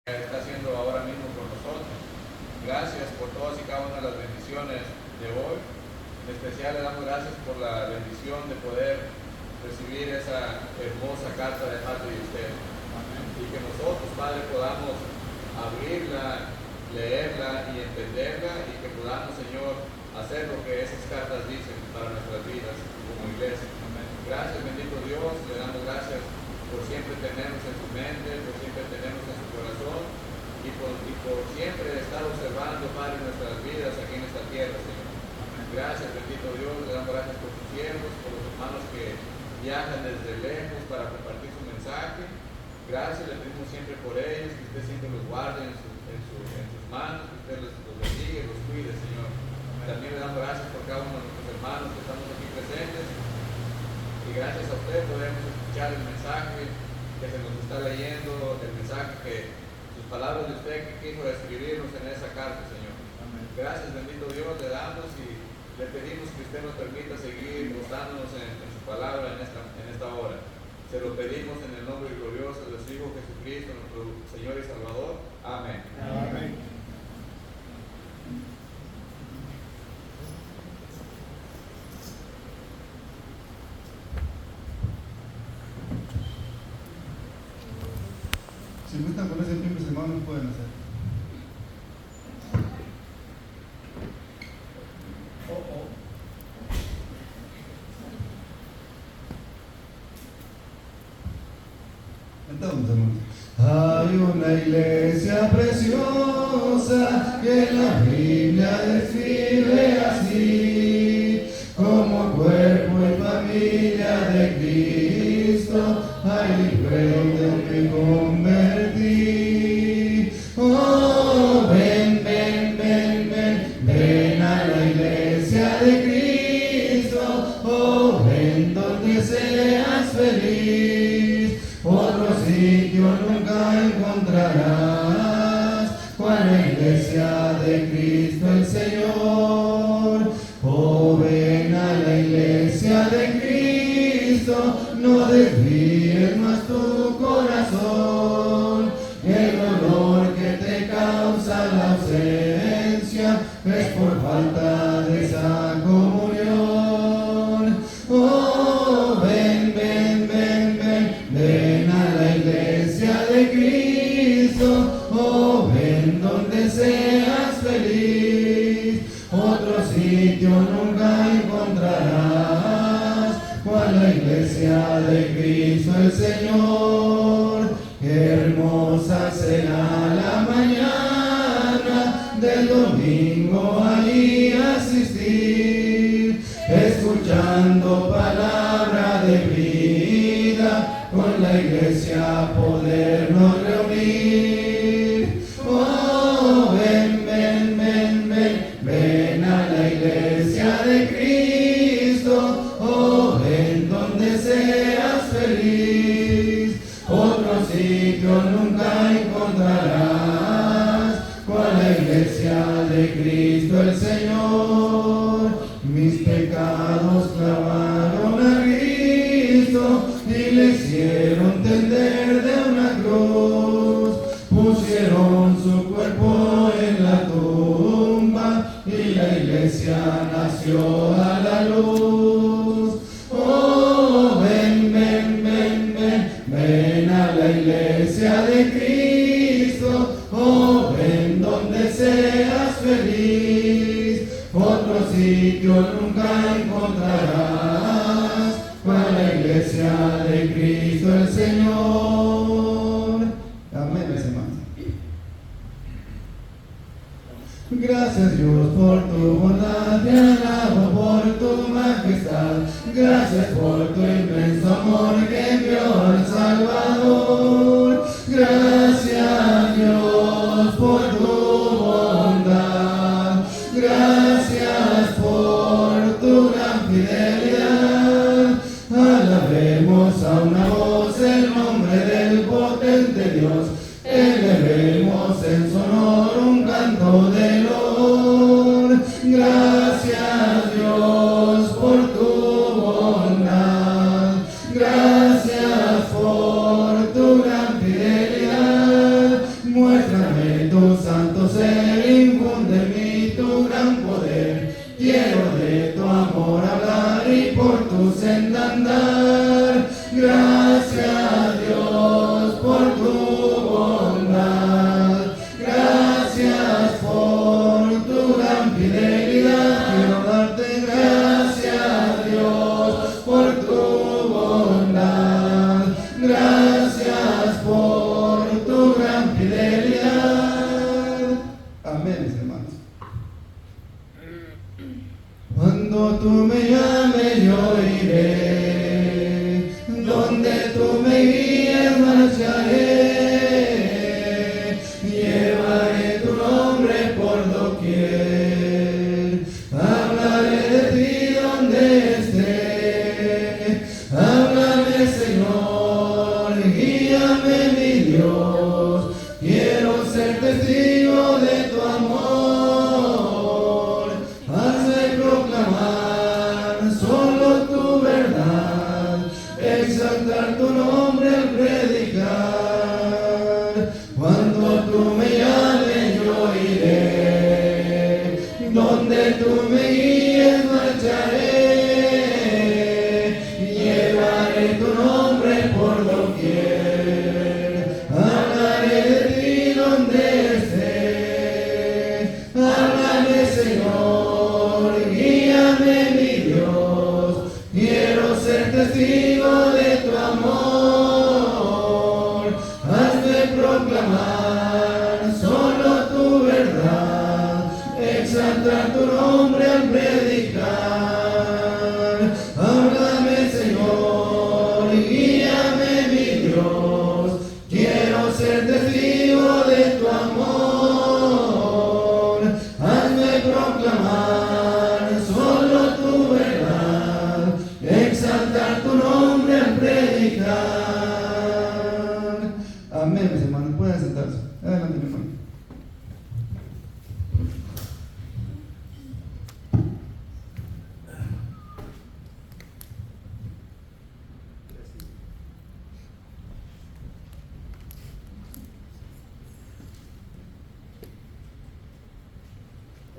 está haciendo ahora mismo con nosotros. Gracias por todas y cada una de las bendiciones de hoy. En especial le damos gracias por la bendición de poder recibir esa hermosa carta de parte de usted. Y que nosotros, Padre, podamos abrirla, leerla y entenderla, y que podamos, Señor, hacer lo que esas cartas dicen para nuestras vidas como iglesia. Gracias, bendito Dios, le damos gracias por siempre tenernos en su mente, por siempre tenernos en su corazón, y por siempre estar observando, Padre, nuestras vidas aquí en esta tierra, Señor. Gracias, bendito Dios, le damos gracias por sus siervos, por los hermanos que viajan desde lejos para compartir su mensaje. Gracias, le pedimos siempre por ellos, que usted siempre los guarde en sus manos, que usted los bendiga y los cuide, Señor. También le damos gracias por cada uno de nuestros hermanos que estamos aquí presentes. Y gracias a usted podemos escuchar el mensaje que se nos está leyendo, el mensaje que sus palabras de usted que quiso escribirnos en esa carta, Señor. Amén. Gracias, bendito Dios, le damos y le pedimos que usted nos permita seguir gozándonos en su palabra en esta hora. Se lo pedimos en el nombre glorioso de su Hijo Jesucristo, nuestro Señor y Salvador. Amén. Amén. Si gustan ponerse en pie, mis hermanos, pueden hacer. Entonces, hermanos, hay una iglesia preciosa que la Biblia describe así, como cuerpo y familia de Cristo. Ay, recuerdo me convertí. Oh, ven, ven, ven, ven, ven a la iglesia de Cristo. Oh, ven donde seas feliz. Otro sitio nunca encontrarás, cual la iglesia de Cristo el Señor. Oh, ven a la iglesia de Cristo, no desvíes más tu corazón. El dolor que te causa la ausencia es por falta de esa comunión. Oh, ven, ven, ven, ven, ven a la iglesia de Cristo. Oh, ven donde seas feliz. Otro sitio nunca encontrarás, cual la iglesia de Cristo el Señor. Qué hermosa será la mañana del domingo allí asistir, escuchando palabra de vida, con la iglesia podernos reunir. Oh, ven, ven, ven, ven, ven a la iglesia de Cristo. Oh, ven donde seas feliz. Otro sitio nunca encontrarás, cual la iglesia de Cristo el Señor. Mis pecados clavaron a Cristo y le hicieron tender de una cruz. Pusieron su cuerpo en la tumba y la iglesia nació a la luz. Oh, ven, ven, ven, ven, ven a la iglesia de Cristo. Oh, ven donde seas feliz. Otro sitio nunca encontrarás, cual la iglesia de Cristo el Señor. Amén, mis hermanos. Gracias Dios por tu bondad, te alabo por tu majestad. Gracias por tu inmenso amor que envió al Salvador. Gracias Dios por tu bondad. Gracias por tu gran fidelidad. Alabemos a una voz el nombre del potente Dios. Elevemos en su honor un canto de loor. Gracias Dios por tu bondad. Gracias por tu gran fidelidad. Muéstrame tu santo ser, infunde en mí tu gran poder. Quiero de tu amor hablar y por tu senda andar. Gracias Dios por tu bondad. Gracias por tu gran fidelidad. Quiero darte gracias Dios por tu bondad. Gracias por tu gran fidelidad. Amén, mis hermanos. Cuando tú me llames yo iré, donde tú me guíes marcharé, llevaré tu nombre por doquier, hablaré de ti donde esté. Háblame Señor, guíame mi Dios, quiero ser testigo de tu amor. Hazme proclamar solo tu verdad, exaltar tu nombre al predicar. Cuando tú me llames yo iré, donde tú me guíes marcharé, llevaré tu nombre por doquier, hablaré de ti donde esté. Háblame Señor, guíame mi Dios, quiero ser testigo de tu amor. Hazme proclamar solo tu verdad, exaltar tu nombre al predicar. Háblame Señor, guíame mi Dios, quiero ser testigo de tu amor. Hazme proclamar solo tu verdad, exaltar tu nombre al predicar. Amén, mis hermanos. Pueden sentarse. Adelante, mi hermano.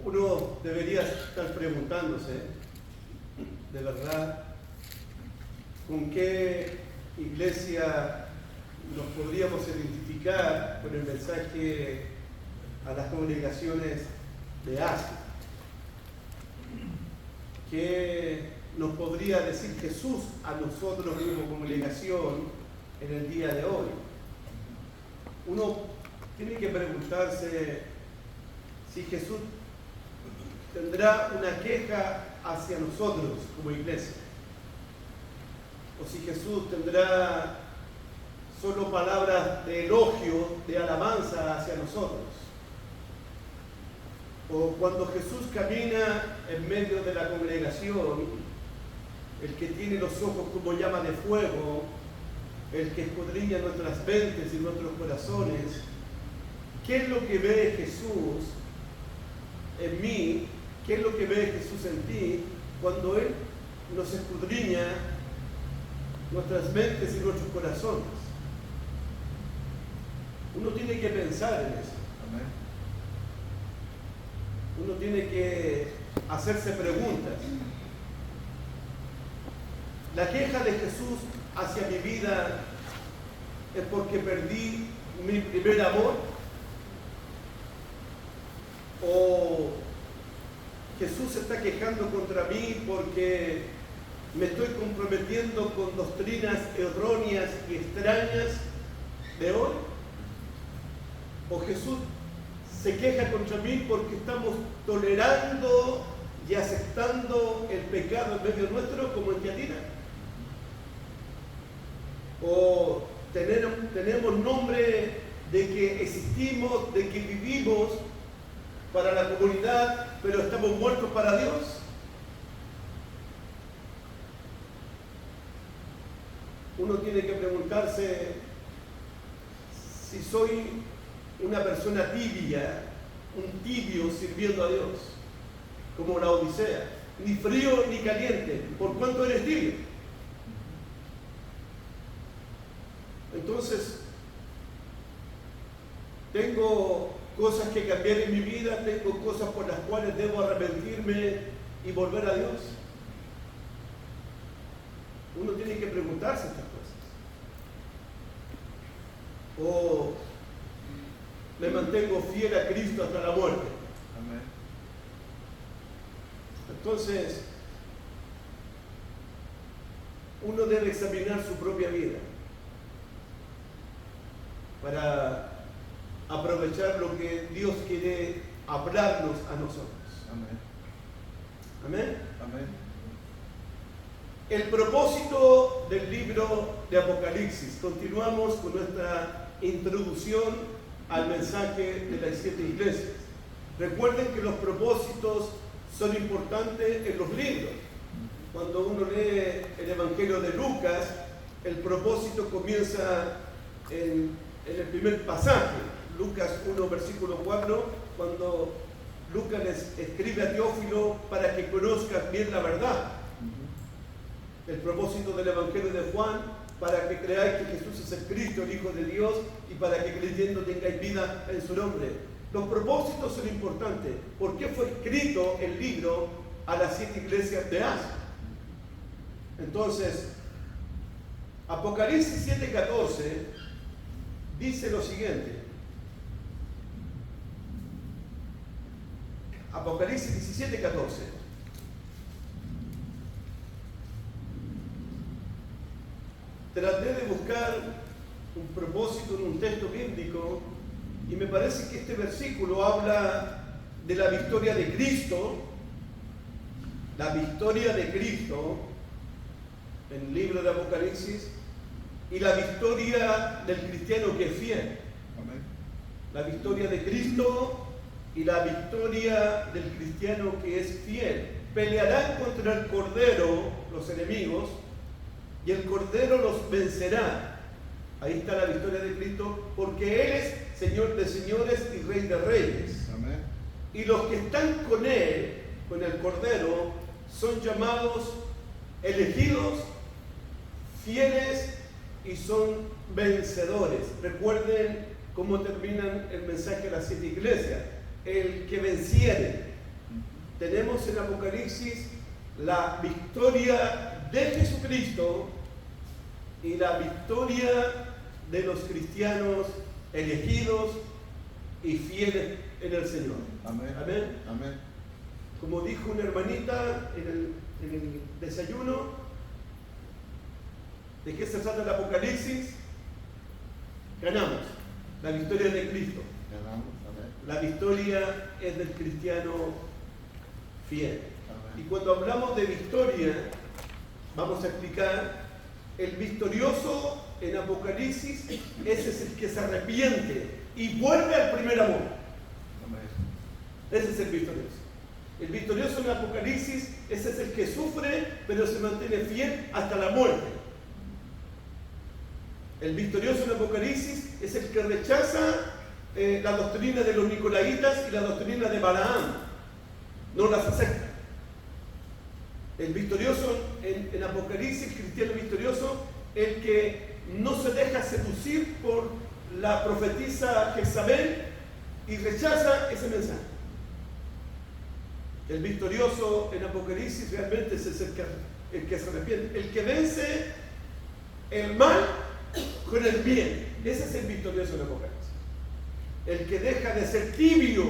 Uno debería estar preguntándose, de verdad, con qué iglesia nos podríamos identificar con el mensaje a las congregaciones de Asia. ¿Qué nos podría decir Jesús a nosotros como congregación en el día de hoy? Uno tiene que preguntarse si Jesús tendrá una queja hacia nosotros como iglesia, o si Jesús tendrá solo palabras de elogio, de alabanza hacia nosotros. O cuando Jesús camina en medio de la congregación, el que tiene los ojos como llama de fuego, el que escudriña nuestras mentes y nuestros corazones, ¿qué es lo que ve Jesús en mí? ¿Qué es lo que ve Jesús en ti cuando Él nos escudriña nuestras mentes y nuestros corazones? Uno tiene que pensar en eso. Uno tiene que hacerse preguntas. La queja de Jesús hacia mi vida es porque perdí mi primer amor, o Jesús se está quejando contra mí porque me estoy comprometiendo con doctrinas erróneas y extrañas de hoy, o Jesús se queja contra mí porque estamos tolerando y aceptando el pecado en medio nuestro como en Tiatira, o tenemos nombre de que existimos, de que vivimos para la comunidad, pero estamos muertos para Dios. Uno tiene que preguntarse si soy una persona tibia, un tibio sirviendo a Dios, como la Odisea, ni frío ni caliente, ¿por cuánto eres tibio? Entonces, tengo cosas que cambiar en mi vida, tengo cosas por las cuales debo arrepentirme y volver a Dios. Uno tiene que preguntarse estas cosas. O me mantengo fiel a Cristo hasta la muerte. Amén. Entonces, uno debe examinar su propia vida para aprovechar lo que Dios quiere hablarnos a nosotros. Amén. Amén. Amén. El propósito del libro de Apocalipsis. Continuamos con nuestra introducción al mensaje de las 7 iglesias. Recuerden que los propósitos son importantes en los libros. Cuando uno lee el Evangelio de Lucas, el propósito comienza en el primer pasaje, Lucas 1, versículo 4, cuando Lucas les escribe a Teófilo para que conozcas bien la verdad. El propósito del Evangelio de Juan, para que creáis que Jesús es el Cristo, el Hijo de Dios, y para que creyendo tengáis vida en su nombre. Los propósitos son importantes. ¿Por qué fue escrito el libro a las 7 iglesias de Asia? Entonces, Apocalipsis 7:14 dice lo siguiente. Apocalipsis 17:14. Traté de buscar un propósito en un texto bíblico y me parece que este versículo habla de la victoria de Cristo, la victoria de Cristo en el libro de Apocalipsis y la victoria del cristiano que es fiel. Amén. La victoria de Cristo y la victoria del cristiano que es fiel. Pelearán contra el Cordero los enemigos y el Cordero los vencerá. Ahí está la victoria de Cristo, porque Él es Señor de señores y Rey de reyes. Amén. Y los que están con Él, con el Cordero, son llamados elegidos, fieles y son vencedores. Recuerden cómo terminan el mensaje de las 7 iglesias. El que venciere. Tenemos en Apocalipsis la victoria de Jesucristo y la victoria de los cristianos elegidos y fieles en el Señor. Amén. Amén. Amén. Como dijo una hermanita en el desayuno, ¿de qué se trata el Apocalipsis? Ganamos. La victoria de Cristo. Ganamos. Amén. La victoria es del cristiano fiel. Amén. Y cuando hablamos de victoria, vamos a explicar, el victorioso en Apocalipsis, ese es el que se arrepiente y vuelve al primer amor. Amén. Ese es el victorioso. El victorioso en Apocalipsis, ese es el que sufre, pero se mantiene fiel hasta la muerte. El victorioso en Apocalipsis es el que rechaza la doctrina de los nicolaitas y la doctrina de Balaam. No las acepta. El victorioso en Apocalipsis, el cristiano victorioso, el que no se deja seducir por la profetisa Jezabel y rechaza ese mensaje. El victorioso en Apocalipsis realmente es el que se arrepiente, el que vence el mal con el bien. Ese es el victorioso en Apocalipsis. El que deja de ser tibio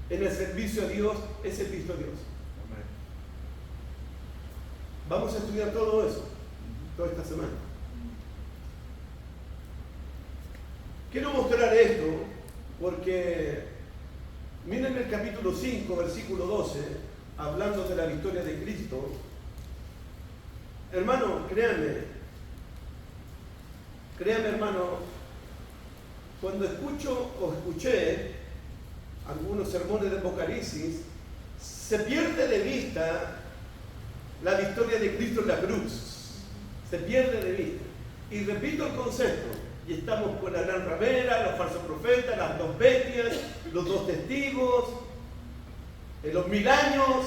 en el servicio a Dios es el victorioso. Amén. Vamos a estudiar todo eso toda esta semana. Quiero mostrar esto porque miren el capítulo 5, versículo 12, hablando de la victoria de Cristo. Hermano, créanme hermano, cuando escuché algunos sermones de Apocalipsis, se pierde de vista la victoria de Cristo en la cruz. Se pierde de vista. Y repito el concepto, y estamos con la gran ramera, los falsos profetas, las 2 bestias, los 2 testigos, los 1000 años,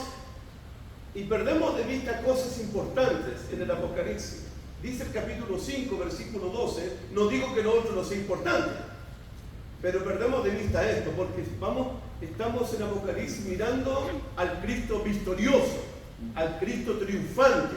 y perdemos de vista cosas importantes en el Apocalipsis. Dice el capítulo 5, versículo 12, no digo que lo otro no sea importante, Pero perdemos de vista esto, porque estamos en Apocalipsis mirando al Cristo victorioso, al Cristo triunfante,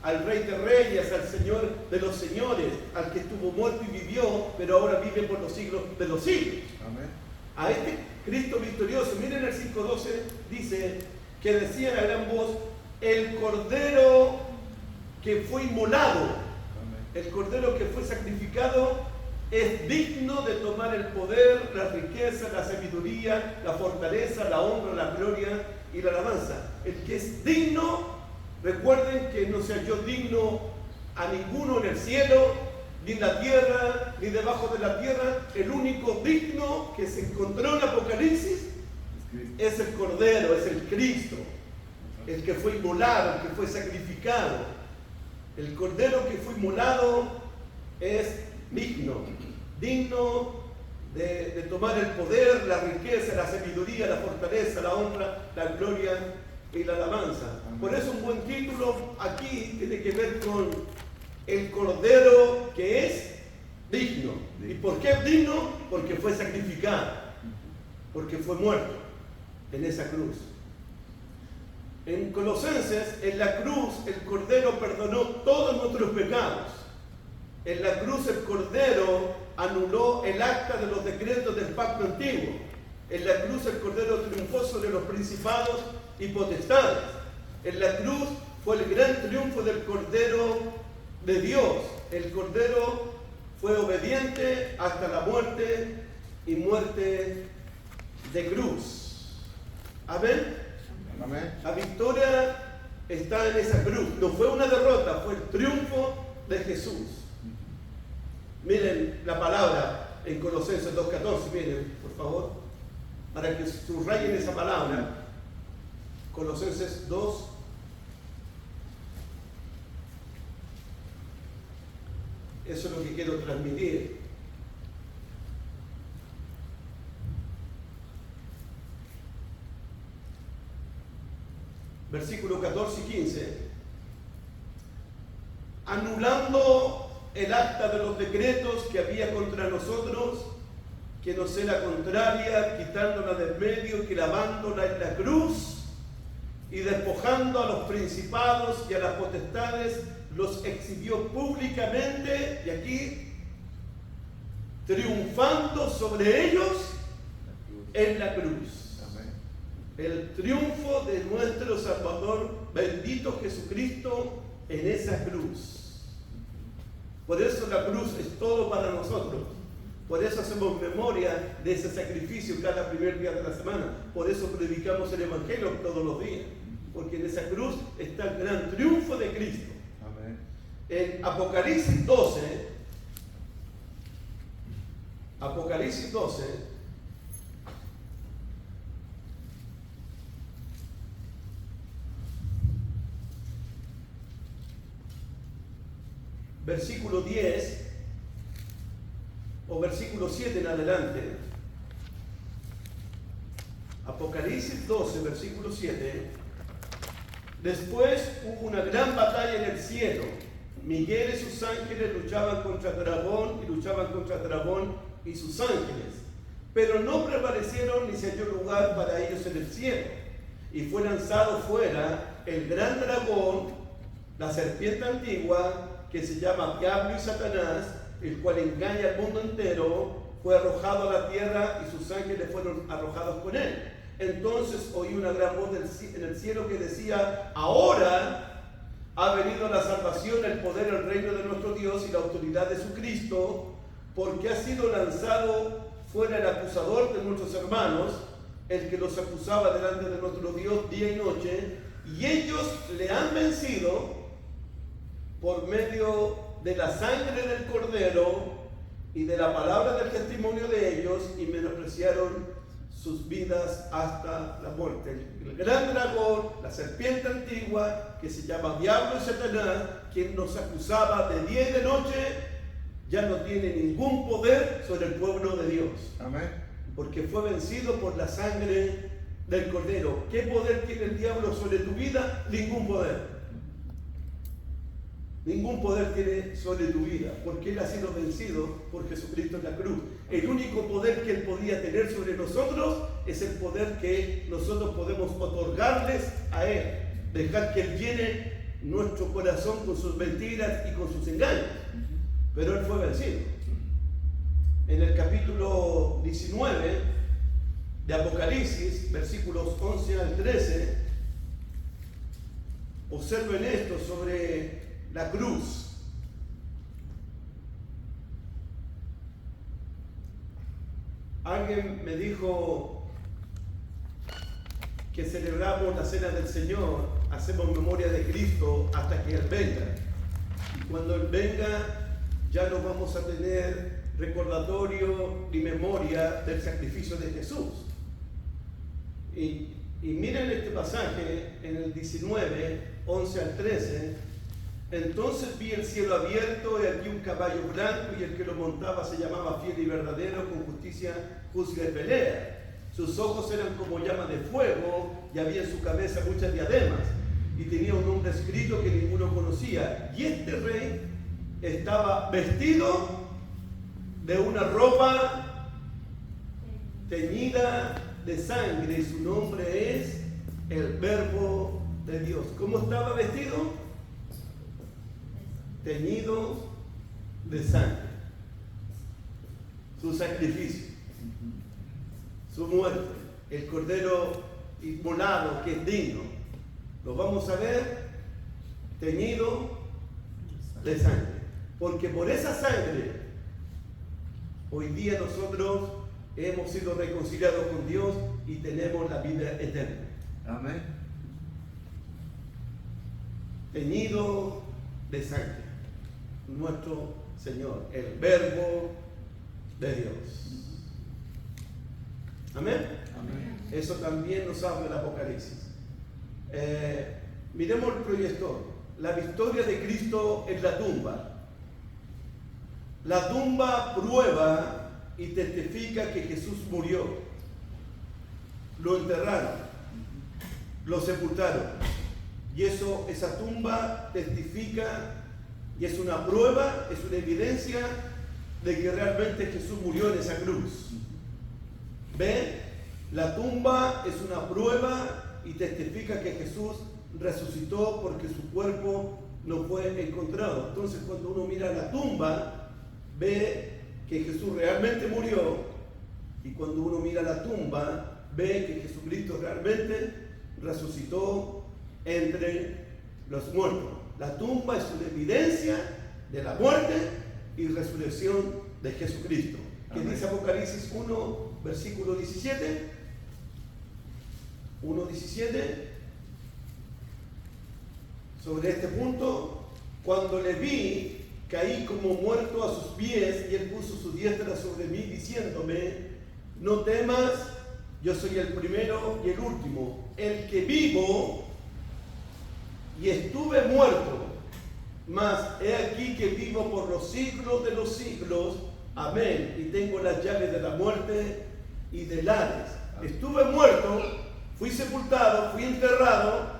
al Rey de Reyes, al Señor de los señores, al que estuvo muerto y vivió, pero ahora vive por los siglos de los siglos. Amén. A este Cristo victorioso, miren el 5:12, dice que decían a gran voz, el Cordero que fue inmolado, el Cordero que fue sacrificado, es digno de tomar el poder, la riqueza, la sabiduría, la fortaleza, la honra, la gloria y la alabanza. El que es digno, recuerden que no se halló digno a ninguno en el cielo, ni en la tierra, ni debajo de la tierra. El único digno que se encontró en Apocalipsis es el Cordero, es el Cristo, el que fue inmolado, el que fue sacrificado. El Cordero que fue inmolado es digno de tomar el poder, la riqueza, la sabiduría, la fortaleza, la honra, la gloria y la alabanza. Por eso un buen título aquí tiene que ver con el Cordero que es digno. ¿Y por qué es digno? Porque fue sacrificado, porque fue muerto en esa cruz. En Colosenses, en la cruz, el Cordero perdonó todos nuestros pecados. En la cruz el Cordero anuló el acta de los decretos del pacto antiguo. En la cruz el Cordero triunfó sobre los principados y potestades. En la cruz fue el gran triunfo del Cordero de Dios. El Cordero fue obediente hasta la muerte y muerte de cruz. Amén. Amén. La victoria está en esa cruz. No fue una derrota, fue el triunfo de Jesús. Miren la palabra en Colosenses 2:14, miren, por favor, para que subrayen esa palabra. Colosenses 2. Eso es lo que quiero transmitir. Versículos 14 y 15. Anulando el acta de los decretos que había contra nosotros, que nos era contraria, quitándola del medio, clavándola en la cruz y despojando a los principados y a las potestades, los exhibió públicamente, y aquí, triunfando sobre ellos en la cruz. Amén. El triunfo de nuestro Salvador, bendito Jesucristo, en esa cruz. Por eso la cruz es todo para nosotros. Por eso hacemos memoria de ese sacrificio cada primer día de la semana. Por eso predicamos el Evangelio todos los días. Porque en esa cruz está el gran triunfo de Cristo. Amén. En Apocalipsis 12, Apocalipsis 12, versículo 10 o versículo 7 en adelante. Apocalipsis 12, versículo 7. Después hubo una gran batalla en el cielo. Miguel y sus ángeles luchaban contra Dragón y sus ángeles. Pero no prevalecieron ni se halló lugar para ellos en el cielo. Y fue lanzado fuera el gran dragón, la serpiente antigua, que se llama Diablo y Satanás, el cual engaña al mundo entero, fue arrojado a la tierra y sus ángeles fueron arrojados con él. Entonces oí una gran voz en el cielo que decía: ahora ha venido la salvación, el poder, el reino de nuestro Dios y la autoridad de su Cristo, porque ha sido lanzado fuera el acusador de nuestros hermanos, el que los acusaba delante de nuestro Dios día y noche, y ellos le han vencido por medio de la sangre del Cordero y de la palabra del testimonio de ellos, y menospreciaron sus vidas hasta la muerte. El gran dragón, la serpiente antigua, que se llama Diablo y Satanás, quien nos acusaba de día y de noche, ya no tiene ningún poder sobre el pueblo de Dios. Amén. Porque fue vencido por la sangre del Cordero. ¿Qué poder tiene el diablo sobre tu vida? Ningún poder. Ningún poder tiene sobre tu vida, porque Él ha sido vencido por Jesucristo en la cruz. el único poder que Él podía tener sobre nosotros es el poder que nosotros podemos otorgarles a Él. Dejar que Él llene nuestro corazón con sus mentiras y con sus engaños. Pero Él fue vencido. En el capítulo 19 de Apocalipsis, versículos 11 al 13, observen esto sobre la cruz. Alguien me dijo que celebramos la cena del Señor, hacemos memoria de Cristo hasta que Él venga. Y cuando Él venga, ya no vamos a tener recordatorio ni memoria del sacrificio de Jesús. Y miren este pasaje en el 19, 11 al 13. Entonces vi el cielo abierto y aquí un caballo blanco, y el que lo montaba se llamaba Fiel y Verdadero, con justicia juzga y pelea. Sus ojos eran como llamas de fuego y había en su cabeza muchas diademas, y tenía un nombre escrito que ninguno conocía. Y este rey estaba vestido de una ropa teñida de sangre, y su nombre es el Verbo de Dios. ¿Cómo estaba vestido? Teñido de sangre. Su sacrificio, su muerte, el cordero inmolado que es digno, lo vamos a ver teñido de sangre, porque por esa sangre hoy día nosotros hemos sido reconciliados con Dios y tenemos la vida eterna. Amén. Teñido de sangre, nuestro Señor, el Verbo de Dios. Amén. Amén. Eso también nos habla el Apocalipsis. Miremos el proyector. La victoria de Cristo en la tumba. La tumba prueba y testifica que Jesús murió. Lo enterraron, lo sepultaron. Y esa tumba testifica y es una prueba, es una evidencia de que realmente Jesús murió en esa cruz. ¿Ven? La tumba es una prueba y testifica que Jesús resucitó porque su cuerpo no fue encontrado. Entonces, cuando uno mira la tumba, ve que Jesús realmente murió, y cuando uno mira la tumba, ve que Jesucristo realmente resucitó entre los muertos. La tumba es una evidencia de la muerte y resurrección de Jesucristo. ¿Qué dice Apocalipsis 1, versículo 17? 1:17. Sobre este punto, cuando le vi, caí como muerto a sus pies, y él puso su diestra sobre mí, diciéndome: no temas, yo soy el primero y el último, el que vivo y estuve muerto, mas he aquí que vivo por los siglos de los siglos. Amén. Y tengo las llaves de la muerte y del Hades. Estuve muerto, fui sepultado, fui enterrado,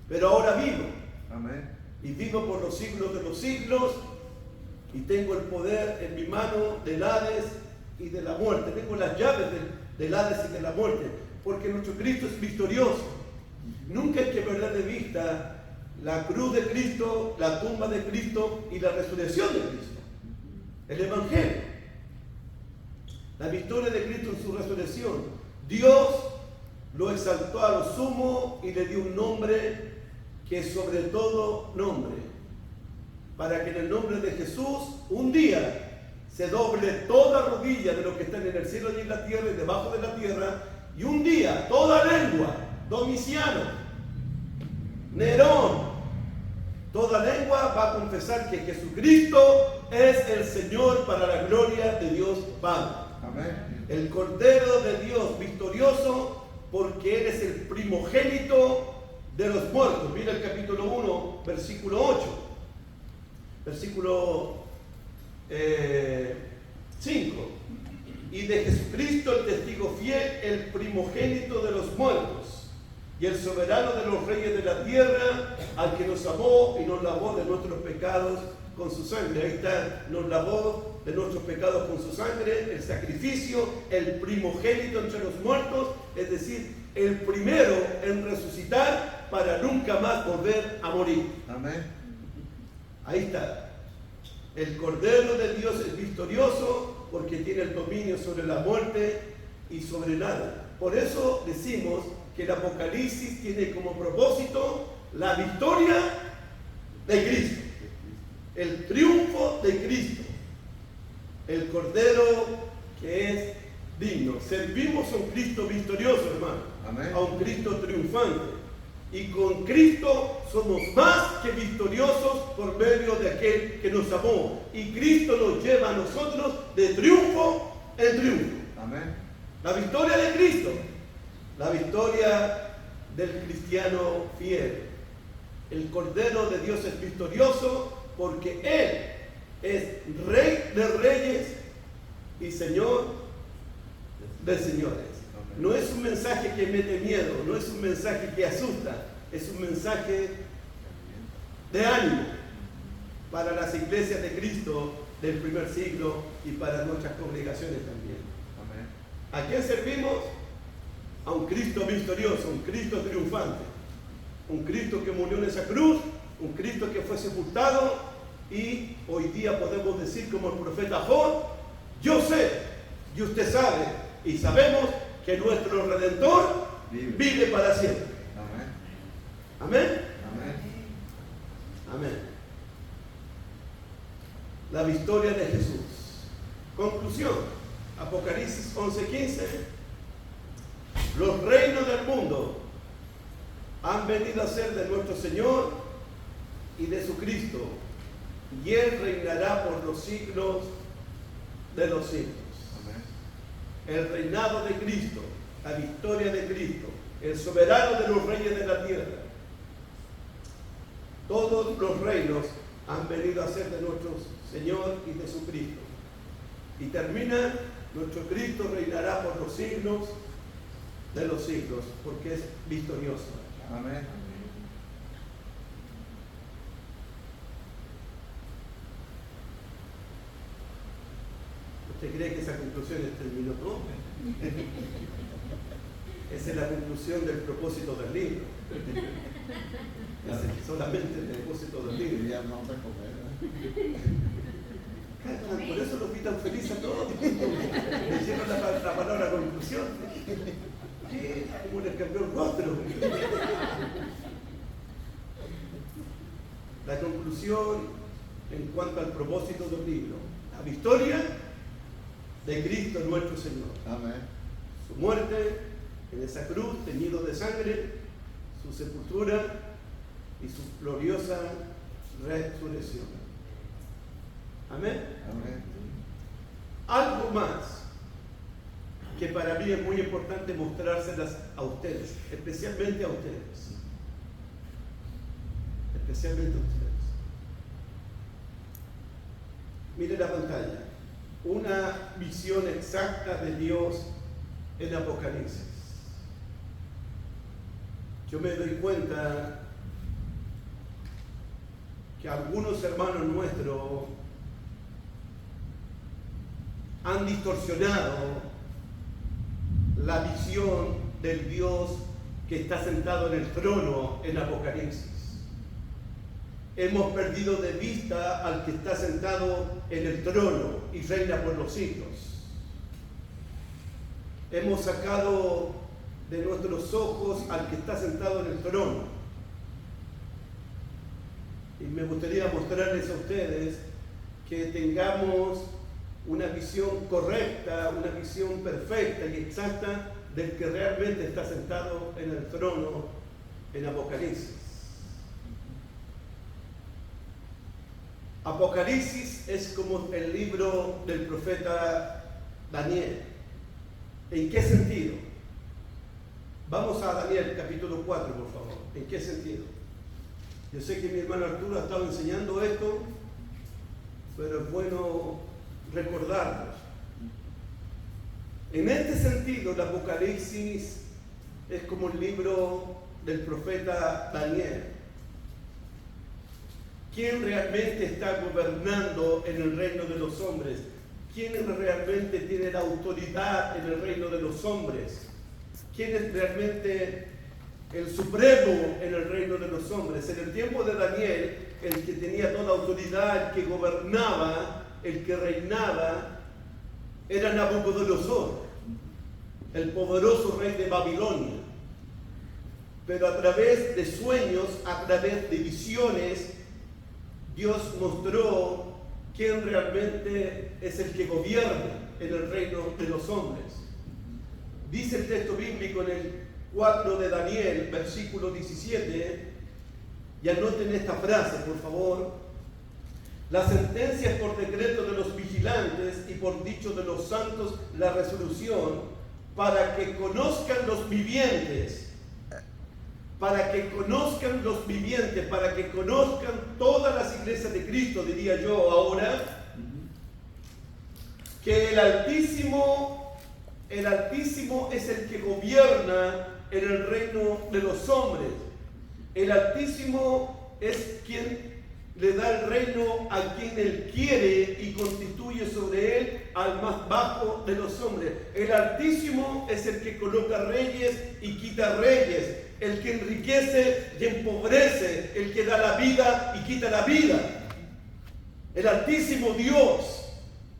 pero ahora vivo. Amén. Y vivo por los siglos de los siglos, y tengo el poder en mi mano del Hades y de la muerte. Tengo las llaves del Hades y de la muerte, porque nuestro Cristo es victorioso. Nunca hay que perder de vista la cruz de Cristo, la tumba de Cristo y la resurrección de Cristo. El Evangelio, la victoria de Cristo en su resurrección. Dios lo exaltó a lo sumo y le dio un nombre que es sobre todo nombre, para que en el nombre de Jesús un día se doble toda rodilla de los que están en el cielo y en la tierra y debajo de la tierra, y un día toda lengua, Domiciano, Nerón, toda lengua va a confesar que Jesucristo es el Señor, para la gloria de Dios Padre. Amén. El Cordero de Dios victorioso, porque Él es el primogénito de los muertos. Mira el capítulo 1, versículo 8. Versículo 5. Y de Jesucristo, el testigo fiel, el primogénito de los muertos, y el soberano de los reyes de la tierra, al que nos amó y nos lavó de nuestros pecados con su sangre. Ahí está, nos lavó de nuestros pecados con su sangre, el sacrificio, el primogénito entre los muertos, es decir, el primero en resucitar para nunca más volver a morir. Amén. Ahí está. El Cordero de Dios es victorioso porque tiene el dominio sobre la muerte y sobre nada. Por eso decimos que el Apocalipsis tiene como propósito la victoria de Cristo, el triunfo de Cristo, el Cordero que es digno. Servimos a un Cristo victorioso, hermano. Amén. A un Cristo triunfante. Y con Cristo somos más que victoriosos por medio de aquel que nos amó. Y Cristo nos lleva a nosotros de triunfo en triunfo. Amén. La victoria de Cristo, la victoria del cristiano fiel. El Cordero de Dios es victorioso porque Él es Rey de reyes y Señor de señores. No es un mensaje que mete miedo, no es un mensaje que asusta, es un mensaje de ánimo para las iglesias de Cristo del primer siglo y para nuestras congregaciones también. Amén. ¿A quién servimos? A un Cristo victorioso, un Cristo triunfante, un Cristo que murió en esa cruz, un Cristo que fue sepultado y hoy día podemos decir como el profeta Job, yo sé y usted sabe y sabemos que nuestro Redentor vive para siempre. Amén. Amén. Amén. Amén. La victoria de Jesús. Conclusión. Apocalipsis 11:15. Los reinos del mundo han venido a ser de nuestro Señor y de su Cristo, y Él reinará por los siglos de los siglos. El reinado de Cristo, la victoria de Cristo, el soberano de los reyes de la tierra. Todos los reinos han venido a ser de nuestro Señor y de su Cristo. Y termina, nuestro Cristo reinará por los siglos de los siglos, porque es victorioso. Amén. ¿Usted cree que esa conclusión terminó? No. Esa es la conclusión del propósito del libro. Ese es solamente el propósito del libro. Ya no te comer. Por eso los vi tan felices a todos. Me hicieron la palabra conclusión. ¿Qué? ¿Cómo les cambió el rostro? La conclusión en cuanto al propósito del libro. La victoria de Cristo nuestro Señor. Amén. Su muerte en esa cruz, teñido de sangre, su sepultura y su gloriosa resurrección. Amén. Amén. Algo más que para mí es muy importante mostrárselas a ustedes, especialmente a ustedes. Especialmente a ustedes. Mire la pantalla. Una visión exacta de Dios en Apocalipsis. Yo me doy cuenta que algunos hermanos nuestros han distorsionado la visión del Dios que está sentado en el trono en Apocalipsis. Hemos perdido de vista al que está sentado en el trono y reina por los siglos. Hemos sacado de nuestros ojos al que está sentado en el trono. Y me gustaría mostrarles a ustedes que tengamos una visión correcta, una visión perfecta y exacta del que realmente está sentado en el trono en Apocalipsis. Apocalipsis es como el libro del profeta Daniel. ¿En qué sentido? Vamos a Daniel capítulo 4, por favor. ¿En qué sentido? Yo sé que mi hermano Arturo ha estado enseñando esto, pero es bueno recordarlo. En este sentido, el Apocalipsis es como el libro del profeta Daniel. ¿Quién realmente está gobernando en el reino de los hombres? ¿Quién realmente tiene la autoridad en el reino de los hombres? ¿Quién es realmente el supremo en el reino de los hombres? En el tiempo de Daniel, el que tenía toda autoridad, el que gobernaba, el que reinaba, era Nabucodonosor, el poderoso rey de Babilonia. Pero a través de sueños, a través de visiones, Dios mostró quién realmente es el que gobierna en el reino de los hombres. Dice el texto bíblico en el 4 de Daniel, versículo 17, y anoten esta frase, por favor: la sentencia es por decreto de los vigilantes y por dicho de los santos la resolución, para que conozcan los vivientes, para que conozcan los vivientes, para que conozcan todas las iglesias de Cristo, diría yo ahora, que el Altísimo es el que gobierna en el reino de los hombres. El Altísimo es quien le da el reino a quien Él quiere y constituye sobre Él al más bajo de los hombres. El Altísimo es el que coloca reyes y quita reyes, el que enriquece y empobrece, el que da la vida y quita la vida. El Altísimo Dios.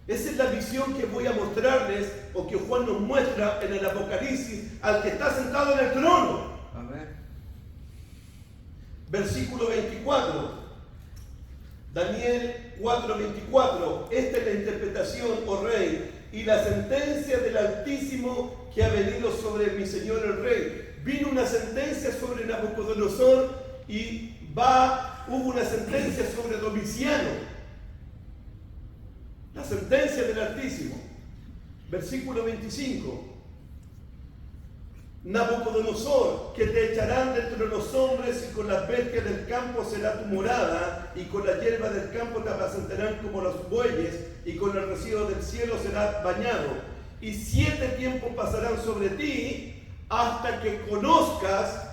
Esa es la visión que voy a mostrarles, o que Juan nos muestra en el Apocalipsis, al que está sentado en el trono. Amén. Versículo 24. Daniel 4:24. Esta es la interpretación, oh rey, y la sentencia del Altísimo que ha venido sobre mi señor el rey. Vino una sentencia sobre Nabucodonosor y hubo una sentencia sobre Domiciano. La sentencia del Altísimo. Versículo 25. Nabucodonosor, que te echarán de entre los hombres, y con las bestias del campo será tu morada, y con la hierba del campo te apacentarán como los bueyes, y con el rocío del cielo serás bañado. Y 7 tiempos pasarán sobre ti, hasta que conozcas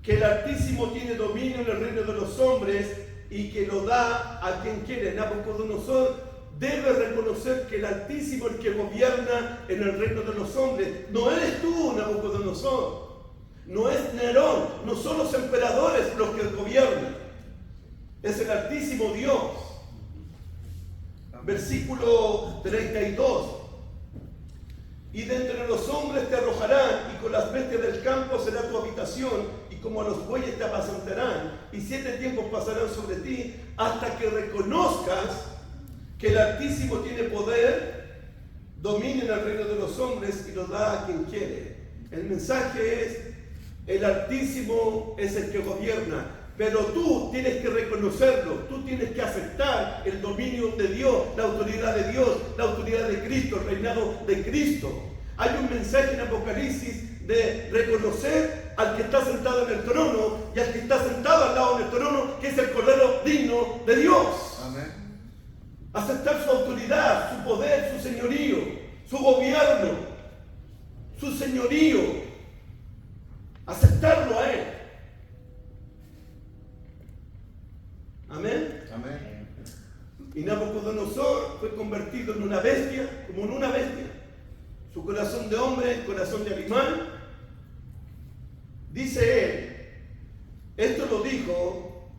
que el Altísimo tiene dominio en el reino de los hombres, y que lo da a quien quiere. Nabucodonosor debe reconocer que el Altísimo es el que gobierna en el reino de los hombres. No eres tú, Nabucodonosor. No es Nerón. No son los emperadores los que gobiernan. Es el Altísimo Dios. Versículo 32. Y de entre los hombres te arrojarán, y con las bestias del campo será tu habitación, y como a los bueyes te apacentarán, y 7 tiempos pasarán sobre ti, hasta que reconozcas que el Altísimo tiene poder, domina en el reino de los hombres y lo da a quien quiere. El mensaje es: el Altísimo es el que gobierna, pero tú tienes que reconocerlo, tú tienes que aceptar el dominio de Dios, la autoridad de Dios, la autoridad de Cristo, el reinado de Cristo. Hay un mensaje en Apocalipsis de reconocer al que está sentado en el trono y al que está sentado al lado del trono, que es el Cordero digno de Dios. Amén. Aceptar su autoridad, su poder, su señorío, su gobierno, su señorío. Aceptarlo a Él. Amén. Amén. Y Nabucodonosor fue convertido en una bestia, como en una bestia. Su corazón de hombre, corazón de animal. Dice él, esto lo dijo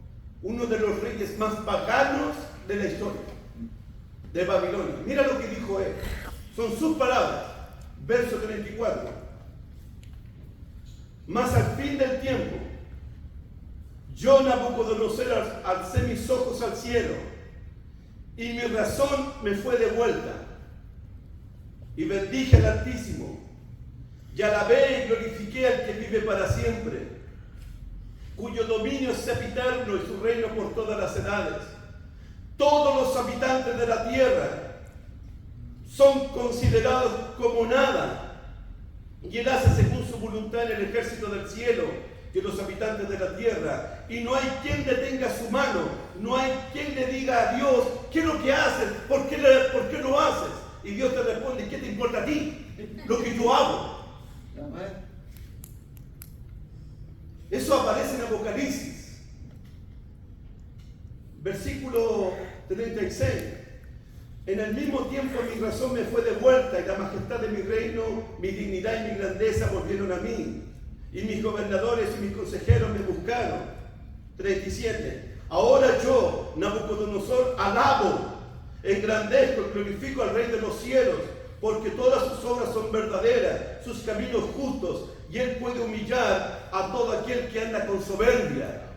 uno de los reyes más paganos de la historia, de Babilonia. Mira lo que dijo él. Son sus palabras. Verso 34. Mas al fin del tiempo, yo, Nabucodonosor, alcé mis ojos al cielo, y mi razón me fue devuelta, y bendije al Altísimo, y alabé y glorifiqué al que vive para siempre, cuyo dominio es eterno y su reino por todas las edades. Todos los habitantes de la tierra son considerados como nada, y Él hace según su voluntad en el ejército del cielo y los habitantes de la tierra, y no hay quien detenga su mano, no hay quien le diga a Dios: ¿qué es lo que haces? ¿Por qué lo haces? Y Dios te responde: ¿qué te importa a ti? Lo que yo hago. Eso aparece en Apocalipsis. Versículo 36. En el mismo tiempo mi razón me fue devuelta y la majestad de mi reino, mi dignidad y mi grandeza volvieron a mí. Y mis gobernadores y mis consejeros me buscaron. 37. Ahora yo, Nabucodonosor, alabo, engrandezco y glorifico al Rey de los cielos, porque todas sus obras son verdaderas, sus caminos justos, y él puede humillar a todo aquel que anda con soberbia.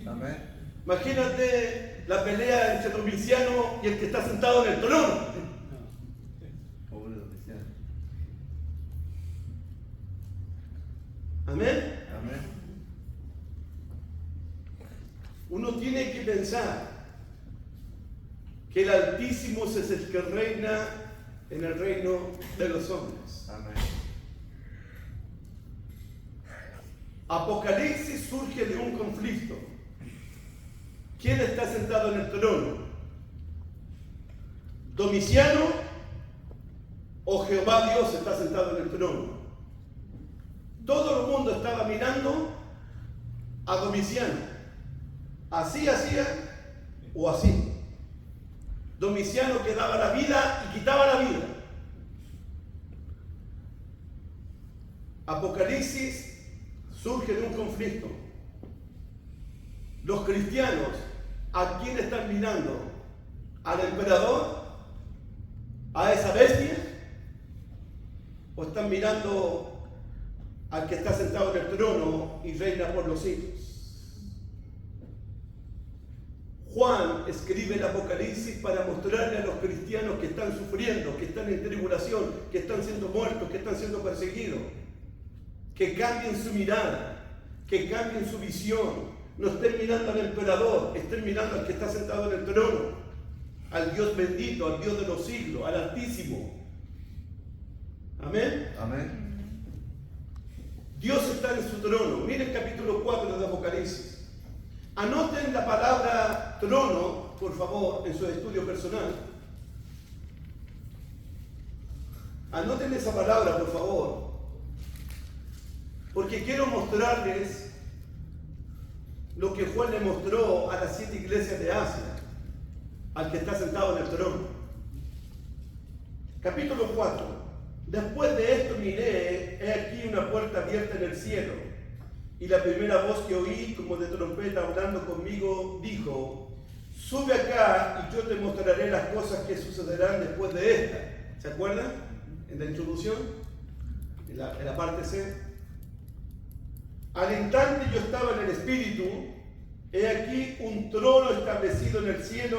Amén. Imagínate la pelea entre Domiciano y el que está sentado en el trono. Pobre Domiciano. Amén. Amén. Uno tiene que pensar que el Altísimo es el que reina en el reino de los hombres. Amén. Apocalipsis surge de un conflicto. ¿Quién está sentado en el trono? ¿Domiciano o Jehová Dios está sentado en el trono? Todo el mundo estaba mirando a Domiciano. Así hacía o así. Domiciano que daba la vida y quitaba la vida. Apocalipsis surge de un conflicto. Los cristianos, ¿a quién están mirando? ¿Al emperador? ¿A esa bestia? ¿O están mirando al que está sentado en el trono y reina por los siglos? Juan escribe el Apocalipsis para mostrarle a los cristianos que están sufriendo, que están en tribulación, que están siendo muertos, que están siendo perseguidos, que cambien su mirada, que cambien su visión. No estén mirando al emperador, estén mirando al que está sentado en el trono, al Dios bendito, al Dios de los siglos, al Altísimo. Amén. Amén. Dios está en su trono. Miren el capítulo 4 de Apocalipsis. Anoten la palabra trono, por favor, en su estudio personal. Anoten esa palabra, por favor, porque quiero mostrarles lo que Juan le mostró a las 7 iglesias de Asia, al que está sentado en el trono. Capítulo 4. Después de esto miré, he aquí una puerta abierta en el cielo, y la primera voz que oí, como de trompeta hablando conmigo, dijo: sube acá y yo te mostraré las cosas que sucederán después de esta. ¿Se acuerdan? En la introducción, en la parte C. Al instante yo estaba en el Espíritu, he aquí un trono establecido en el cielo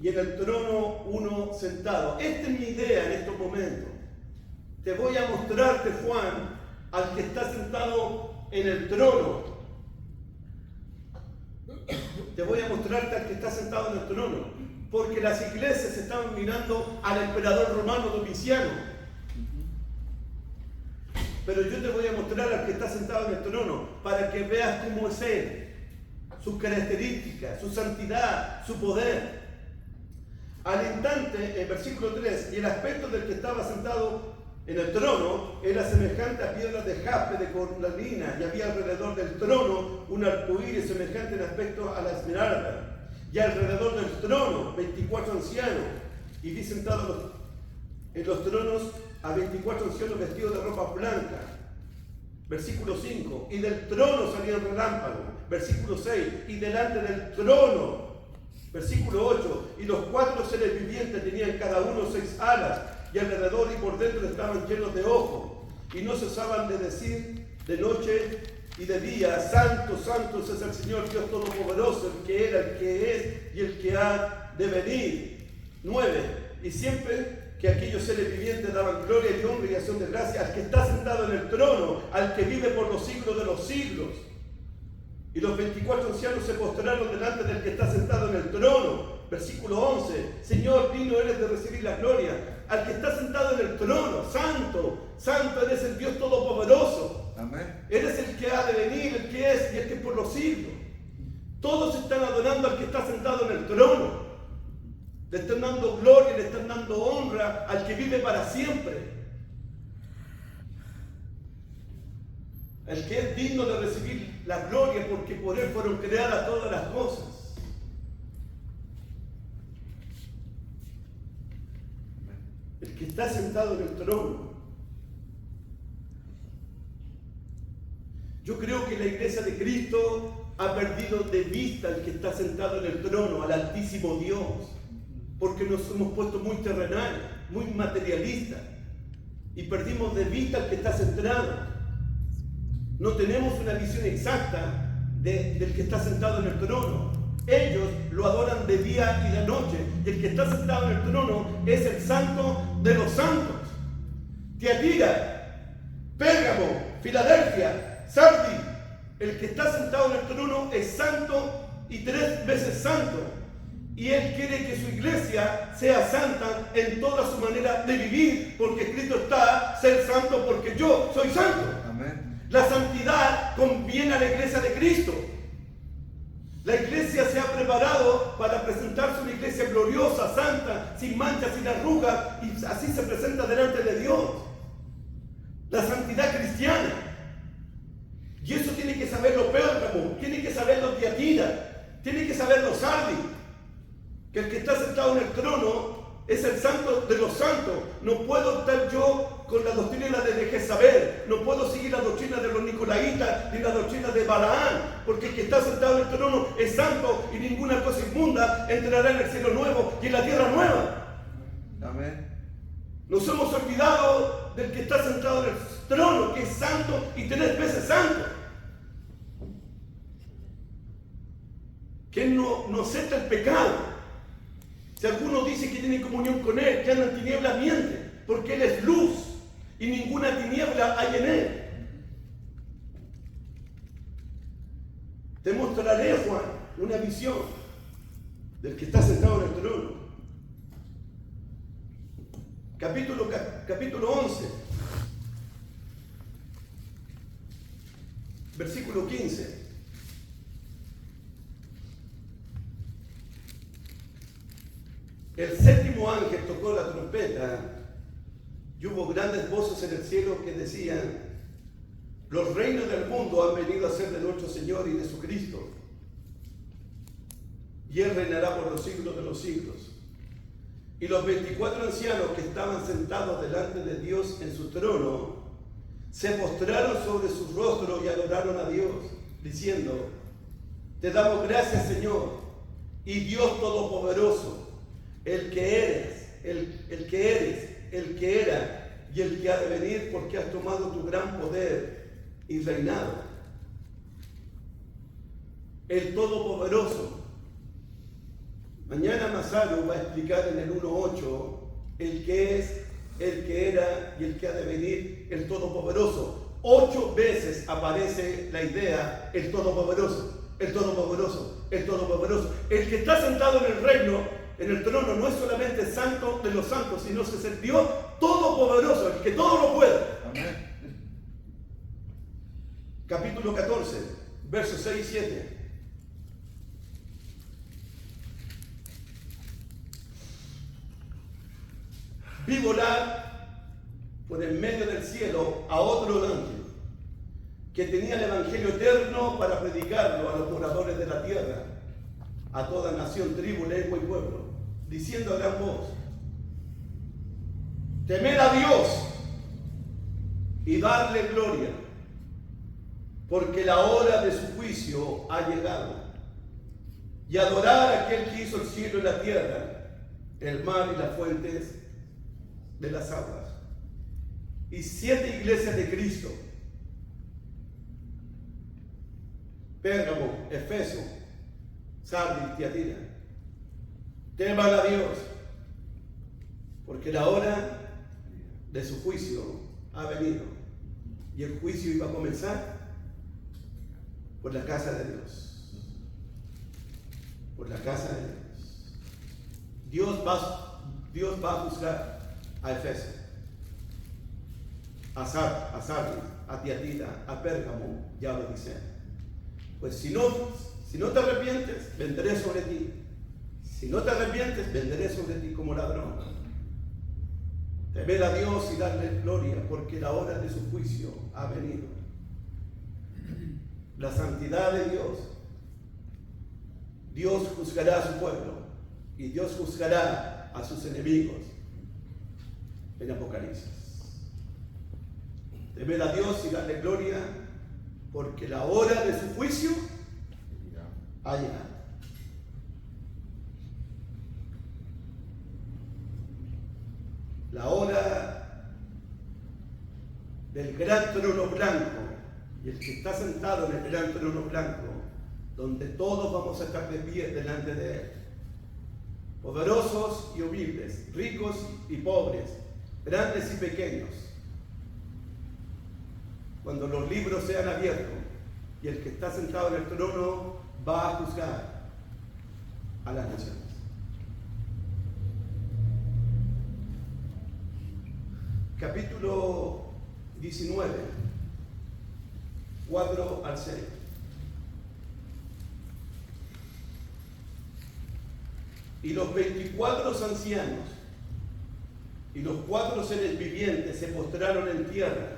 y en el trono uno sentado. Esta es mi idea en estos momentos. Te voy a mostrarte, Juan, al que está sentado en el trono. Te voy a mostrarte al que está sentado en el trono, porque las iglesias estaban mirando al emperador romano Domiciano. Pero yo te voy a mostrar al que está sentado en el trono para que veas cómo es él, sus características, su santidad, su poder. Al instante, en versículo 3, y el aspecto del que estaba sentado en el trono era semejante a piedras de jaspe de cornalina, y había alrededor del trono un arcoíris semejante en aspecto a la esmeralda, y alrededor del trono 24 ancianos, y vi sentados en los tronos a 24 ancianos vestidos de ropa blanca. Versículo 5, y del trono salían relámpagos. Versículo 6, y delante del trono. Versículo 8, y los 4 seres vivientes tenían cada uno 6 alas, y alrededor y por dentro estaban llenos de ojos, y no cesaban de decir de noche y de día: santo, santo es el Señor Dios Todopoderoso, el que era, el que es y el que ha de venir. 9, y siempre que aquellos seres vivientes daban gloria y honra y acción de gracia al que está sentado en el trono, al que vive por los siglos de los siglos. Y los 24 ancianos se postraron delante del que está sentado en el trono. Versículo 11, Señor, digno eres de recibir la gloria, al que está sentado en el trono. Santo, santo eres el Dios Todopoderoso. Amén. Eres el que ha de venir, el que es y el que es por los siglos. Todos están adorando al que está sentado en el trono. Le están dando gloria, le están dando honra al que vive para siempre. El que es digno de recibir la gloria, porque por él fueron creadas todas las cosas. está sentado en el trono. Yo creo que la iglesia de Cristo ha perdido de vista al que está sentado en el trono, al Altísimo Dios, porque nos hemos puesto muy terrenales, muy materialistas, y perdimos de vista al que está sentado. No tenemos una visión exacta del que está sentado en el trono. Ellos lo adoran de día y de noche, y el que está sentado en el trono es el Santo de los Santos. Tiatira, Pérgamo, Filadelfia, Sardis, el que está sentado en el trono es santo y 3 veces santo. Y Él quiere que su iglesia sea santa en toda su manera de vivir, porque escrito está, ser santo porque yo soy santo. Amén. La santidad conviene a la iglesia de Cristo. La iglesia se ha preparado para presentarse una iglesia gloriosa, santa, sin manchas, sin arrugas, y así se presenta delante de Dios. La santidad cristiana. Y eso tiene que saberlo Pérgamo, tiene que saberlo Tiatira, tiene que saberlo Sardis, que el que está sentado en el trono es el santo de los santos. No puedo estar yo con la doctrina de Jezabel, no puedo seguir la doctrina de los nicolaitas ni la doctrina de Balaán, porque el que está sentado en el trono es santo y ninguna cosa inmunda entrará en el cielo nuevo y en la tierra nueva. Amén. Nos hemos olvidado del que está sentado en el trono, que es santo y 3 veces santo, que no acepta el pecado. Si alguno dice que tiene comunión con Él, que anda en tinieblas, miente, porque Él es luz y ninguna tiniebla hay en Él. Te mostraré, Juan, una visión del que está sentado en el trono. Capítulo 11, versículo 15. El 7º ángel tocó la trompeta y hubo grandes voces en el cielo que decían: los reinos del mundo han venido a ser de nuestro Señor y de su Cristo, y Él reinará por los siglos de los siglos. Y los 24 ancianos que estaban sentados delante de Dios en su trono se postraron sobre sus rostros y adoraron a Dios, diciendo: te damos gracias, Señor, y Dios Todopoderoso, el que eres, el que era y el que ha de venir, porque has tomado tu gran poder y reinado. El Todopoderoso. Mañana Masaru va a explicar en el 1.8 el que es, el que era y el que ha de venir, el Todopoderoso. 8 veces aparece la idea, el Todopoderoso, el Todopoderoso, el Todopoderoso. El que está sentado en el reino, en el trono, no es solamente santo de los santos, sino que es el Dios Todopoderoso, el que todo lo puede. Amén. Capítulo 14, versos 6 y 7. Vi volar por en medio del cielo a otro ángel que tenía el evangelio eterno para predicarlo a los moradores de la tierra, a toda nación, tribu, lengua y pueblo, diciendo a gran voz: temed a Dios y darle gloria, porque la hora de su juicio ha llegado, y adorar a aquel que hizo el cielo y la tierra, el mar y las fuentes de las aguas. Y 7 iglesias de Cristo: Pérgamo, Efeso, Sardis, Tiatira. Teman a Dios, porque la hora de su juicio ha venido, y el juicio iba a comenzar por la casa de Dios. Por la casa de Dios. Dios va a juzgar a Efeso, a Sardis, a Tiatira, a Pérgamo, ya lo dice. Pues si no te arrepientes, vendré sobre ti. Si no te arrepientes, vendré sobre ti como ladrón. Temer a Dios y darle gloria, porque la hora de su juicio ha venido. La santidad de Dios. Dios juzgará a su pueblo y Dios juzgará a sus enemigos. en Apocalipsis. Temed a Dios y darle gloria, porque la hora de su juicio ha llegado. La hora del gran trono blanco, y el que está sentado en el gran trono blanco, donde todos vamos a estar de pie delante de él. Poderosos y humildes, ricos y pobres, grandes y pequeños. Cuando los libros sean abiertos y el que está sentado en el trono va a juzgar a las naciones. Capítulo 19, 4 al 6. Y los 24 ancianos y los 4 seres vivientes se postraron en tierra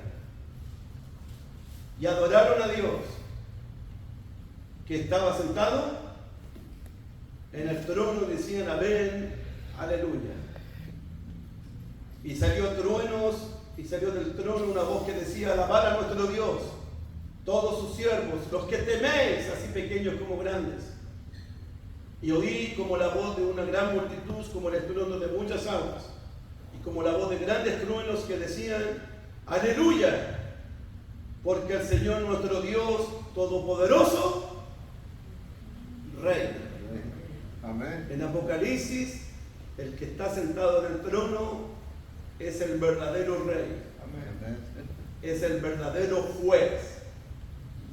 y adoraron a Dios, que estaba sentado en el trono, y decían amén, aleluya. Y salió truenos, y salió del trono una voz que decía, alabar a nuestro Dios, todos sus siervos, los que teméis, así pequeños como grandes. Y oí como la voz de una gran multitud, como el estruendo de muchas aguas, y como la voz de grandes truenos que decían, aleluya, porque el Señor nuestro Dios Todopoderoso reina. Amén. En Apocalipsis, el que está sentado en el trono es el verdadero rey. Amén. Es el verdadero juez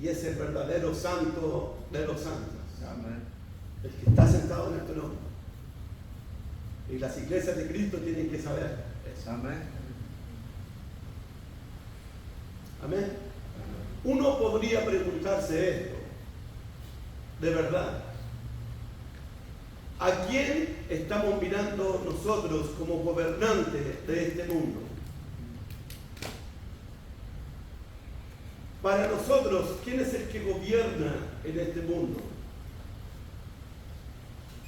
y es el verdadero santo de los santos. Amén. El que está sentado en el trono. Y las iglesias de Cristo tienen que saber eso. Amén. Amén. Uno podría preguntarse esto, de verdad. ¿A quién estamos mirando nosotros como gobernantes de este mundo? Para nosotros, ¿quién es el que gobierna en este mundo?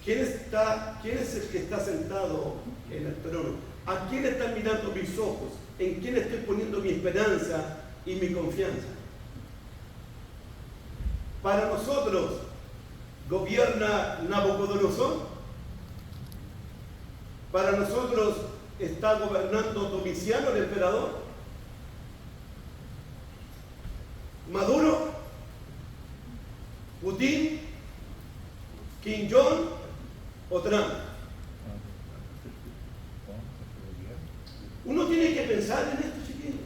¿Quién es el que está sentado en el trono? ¿A quién están mirando mis ojos? ¿En quién estoy poniendo mi esperanza y mi confianza? Para nosotros, ¿gobierna Nabucodonosor? Para nosotros, ¿está gobernando Domiciano, el emperador? ¿Maduro? ¿Putin? ¿Kim Jong o Trump? Uno tiene que pensar en esto, chiquillos.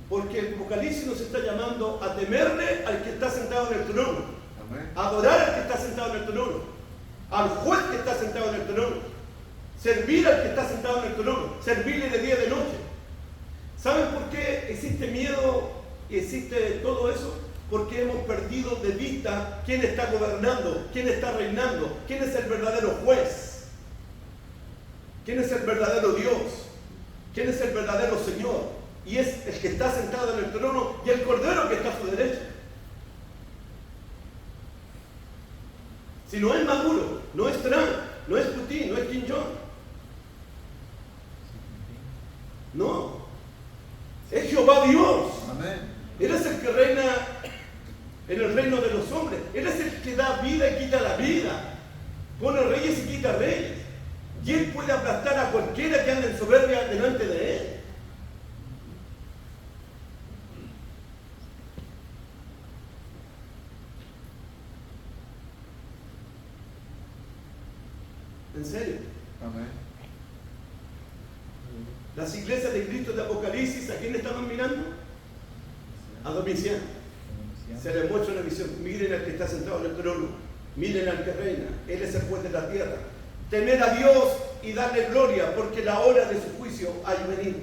Porque el Apocalipsis nos está llamando a temerle al que está sentado en el trono, a adorar al que está sentado en el trono, al juez que está sentado en el trono, servir al que está sentado en el trono, servirle de día y de noche. ¿Saben por qué existe miedo y existe todo eso? Porque hemos perdido de vista quién está gobernando, quién está reinando, quién es el verdadero juez, quién es el verdadero Dios, quién es el verdadero Señor. Y es el que está sentado en el trono y el Cordero que está a su derecha. Si no es Maduro, no es Trump, no es Putin, no es Kim Jong. No. Es Jehová Dios. Amén. Él es el que reina en el reino de los hombres. Él es el que da vida y quita la vida. Pone reyes y quita reyes. Y Él puede aplastar a cualquiera que ande en soberbia delante de Él. ¿En serio? Amén. Las iglesias de Cristo de Apocalipsis, ¿a quién estaban mirando? A Domiciano. Se les muestra una visión. Miren al que está sentado en el trono. Miren al que reina. Él es el juez de la tierra. Temer a Dios y darle gloria, porque la hora de su juicio ha venido.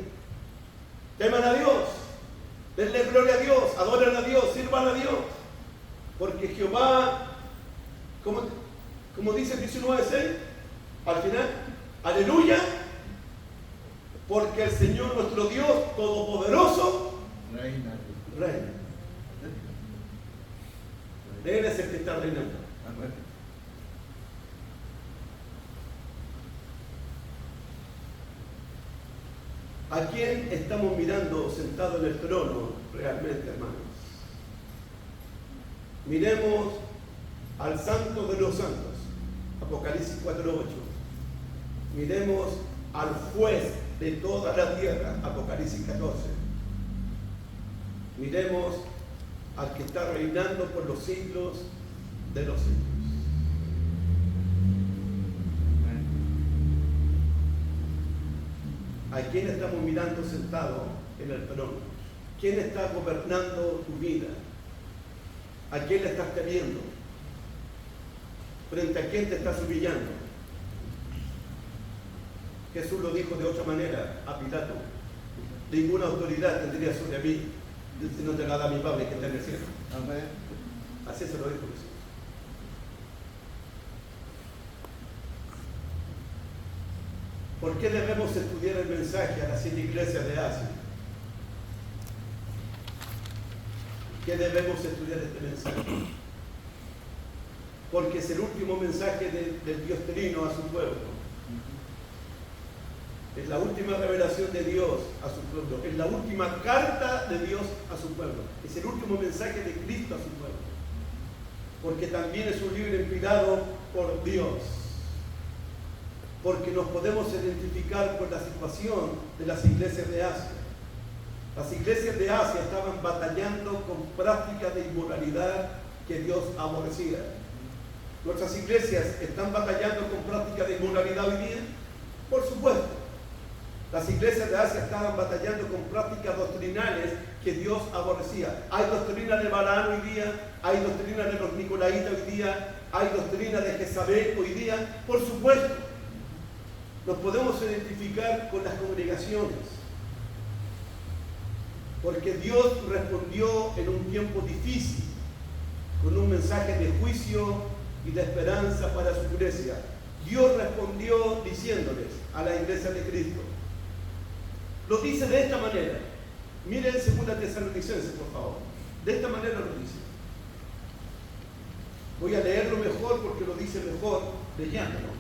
Teman a Dios. Denle gloria a Dios. Adoren a Dios. Sirvan a Dios. Porque Jehová, como dice el 19:6, al final, aleluya, porque el Señor nuestro Dios Todopoderoso Reina. reina. Él es el que está reinando. ¿A quién estamos mirando sentado en el trono realmente, hermanos? Miremos al Santo de los Santos, Apocalipsis 4:8. Miremos al Juez de toda la tierra, Apocalipsis 14. Miremos al que está reinando por los siglos de los siglos. ¿A quién estamos mirando sentado en el trono? ¿Quién está gobernando tu vida? ¿A quién le estás temiendo? ¿Frente a quién te estás humillando? Jesús lo dijo de otra manera a Pilato: ninguna autoridad tendría sobre mí si no te la da mi Padre que está en el cielo. Amén. Así se lo dijo Jesús. ¿Por qué debemos estudiar el mensaje a las 7 iglesias de Asia? ¿Qué debemos estudiar este mensaje? Porque es el último mensaje del Dios Trino a su pueblo. Es la última revelación de Dios a su pueblo. Es la última carta de Dios a su pueblo. Es el último mensaje de Cristo a su pueblo. Porque también es un libro inspirado por Dios. Porque nos podemos identificar con la situación de las iglesias de Asia. Las iglesias de Asia estaban batallando con prácticas de inmoralidad que Dios aborrecía. ¿Nuestras iglesias están batallando con prácticas de inmoralidad hoy día? Por supuesto. Las iglesias de Asia estaban batallando con prácticas doctrinales que Dios aborrecía. Hay doctrina de Balaam hoy día, hay doctrina de los Nicolaitas hoy día, hay doctrina de Jezabel hoy día. Por supuesto. Nos podemos identificar con las congregaciones, porque Dios respondió en un tiempo difícil, con un mensaje de juicio y de esperanza para su iglesia. Dios respondió diciéndoles a la iglesia de Cristo. Lo dice de esta manera. Miren 2 Tesalonicenses, por favor. De esta manera lo dice. Voy a leerlo mejor porque lo dice mejor leyéndolo.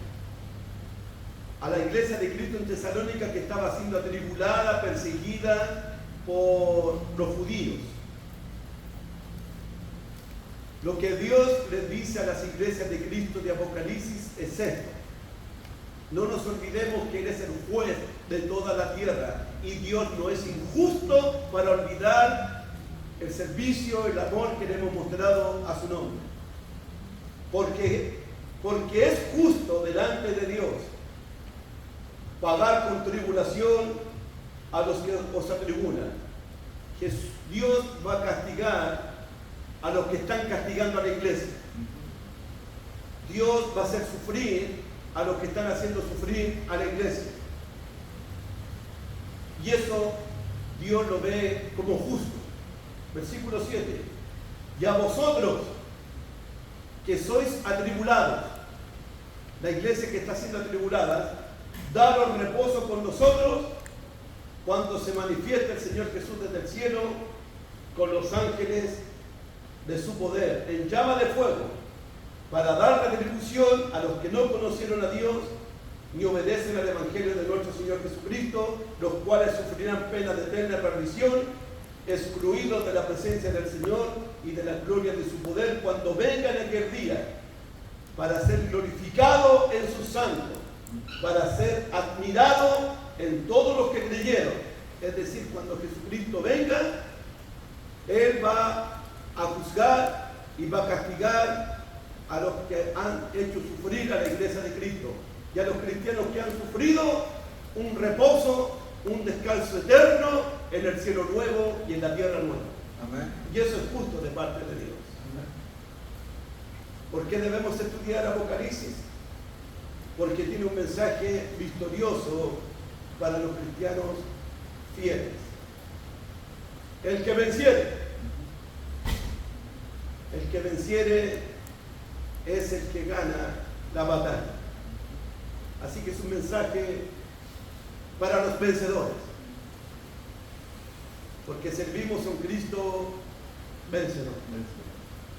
A la iglesia de Cristo en Tesalónica, que estaba siendo atribulada, perseguida por los judíos. Lo que Dios les dice a las iglesias de Cristo de Apocalipsis es esto: no nos olvidemos que Él es el juez de toda la tierra y Dios no es injusto para olvidar el servicio, el amor que le hemos mostrado a su nombre. Porque es justo delante de Dios pagar con tribulación a los que os atribulan. Que Dios va a castigar a los que están castigando a la iglesia. Dios va a hacer sufrir a los que están haciendo sufrir a la iglesia. Y eso Dios lo ve como justo. Versículo 7. Y a vosotros que sois atribulados, la iglesia que está siendo atribulada, daros reposo con nosotros cuando se manifieste el Señor Jesús desde el cielo con los ángeles de su poder en llama de fuego, para dar retribución a los que no conocieron a Dios ni obedecen al Evangelio de nuestro Señor Jesucristo, los cuales sufrirán pena de eterna perdición, excluidos de la presencia del Señor y de la gloria de su poder, cuando venga en aquel día, para ser glorificado en sus santos, para ser admirado en todos los que creyeron. Es decir, cuando Jesucristo venga, Él va a juzgar y va a castigar a los que han hecho sufrir a la iglesia de Cristo y a los cristianos que han sufrido un reposo, un descanso eterno en el cielo nuevo y en la tierra nueva. Amén. Y eso es justo de parte de Dios. ¿Por qué debemos estudiar Apocalipsis? Porque tiene un mensaje victorioso para los cristianos fieles. El que venciere es el que gana la batalla. Así que es un mensaje para los vencedores, porque servimos a un Cristo vencedor.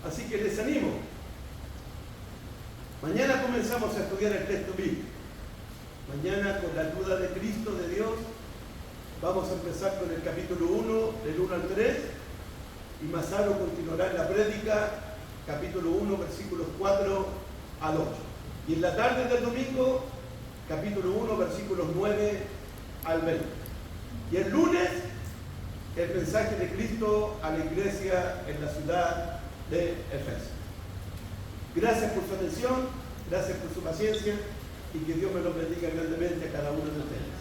Así que les animo. Mañana comenzamos a estudiar el texto bíblico. Mañana, con la ayuda de Cristo, de Dios, Vamos a empezar con el capítulo 1, del 1 al 3, y Mazaro continuará en la prédica, capítulo 1, versículos 4 al 8. Y en la tarde del domingo, capítulo 1, versículos 9 al 20. Y el lunes, el mensaje de Cristo a la iglesia en la ciudad de Efeso. Gracias por su atención, gracias por su paciencia, y que Dios me lo bendiga grandemente a cada uno de ustedes.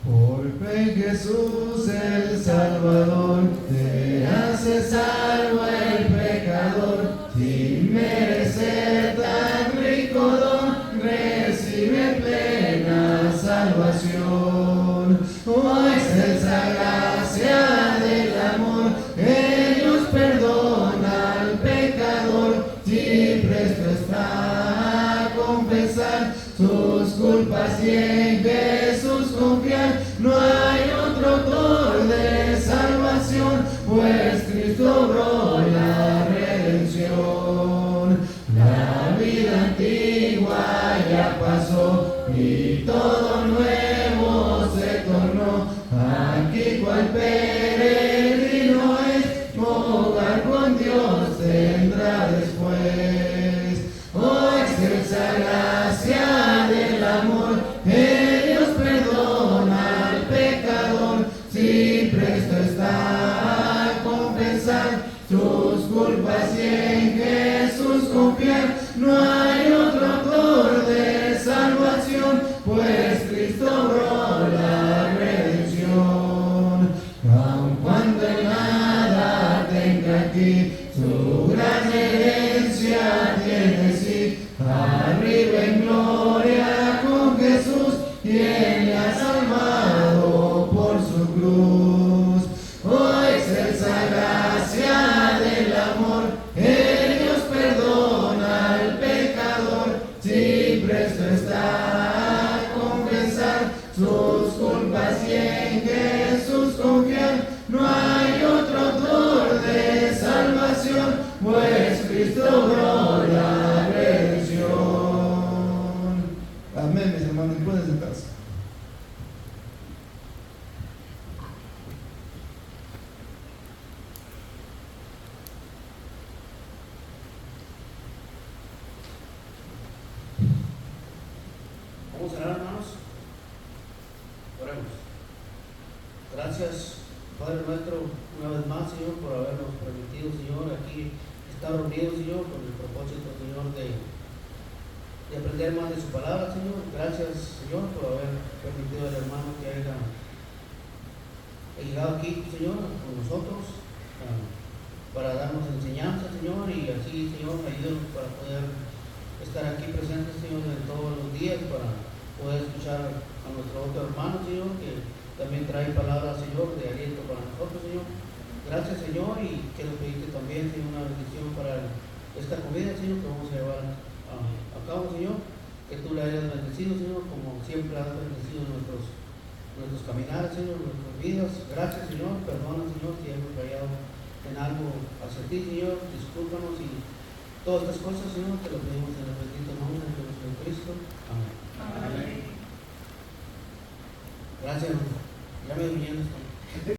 Por fe Jesús el Salvador te hace salvo el pecador, sin merecer tan rico don, recibe plena salvación. Oh, excelsa gracia del amor, ellos perdona al pecador, si presto está a confesar sus culpas y en Jesús confiar. No hay otro autor de salvación, pues Cristo obró la redención. La vida antigua ya pasó y todo nuevo se tornó. Aquí cual peregrino es, hogar con Dios tendrá después. Oh, excelsa gracia del amor, ellos perdona al pecador, si presto está a confesar sus culpas y en Jesús confiar. No hay otro autor de salvación, pues Cristo obró la redención. Aun cuando en nada tenga aquí, su gran herencia tiene sí, arriba en gloria con Jesús, quien le ha salvado por su cruz. Oh, excelsa gracia del amor, ellos perdona al pecador, si presto está a confesar sus culpas y en Jesús confiar. No hay otro autor de salvación, pues Cristo obró la redención. Amén, mis hermanos, pueden sentarse. Vamos a orar, hermanos. Oremos. Gracias, Padre nuestro, una vez más, Señor, por habernos permitido, Señor, aquí estar reunidos, Señor, con el propósito, Señor, de aprender más de su palabra, Señor. Gracias, Señor, por haber permitido al hermano que haya llegado aquí, Señor, con nosotros, para darnos enseñanza, Señor, y así, Señor, ayúdanos para poder estar aquí presentes, Señor, en todos los días, para poder escuchar a nuestro otro hermano, Señor, que también trae palabras, Señor, de aliento para nosotros, Señor. Gracias, Señor, y quiero pedirte también, Señor, una bendición para esta comida, Señor, que vamos a llevar a cabo, Señor, que tú la hayas bendecido, Señor, como siempre has bendecido nuestros caminares, Señor, nuestras vidas. Gracias, Señor, perdona, Señor, si hemos fallado en algo hacia ti, Señor, discúlpanos y todas estas cosas, Señor, te lo pedimos en el bendito nombre de Jesucristo. Amén. Amén. Gracias, hermano. Ya me vinieron.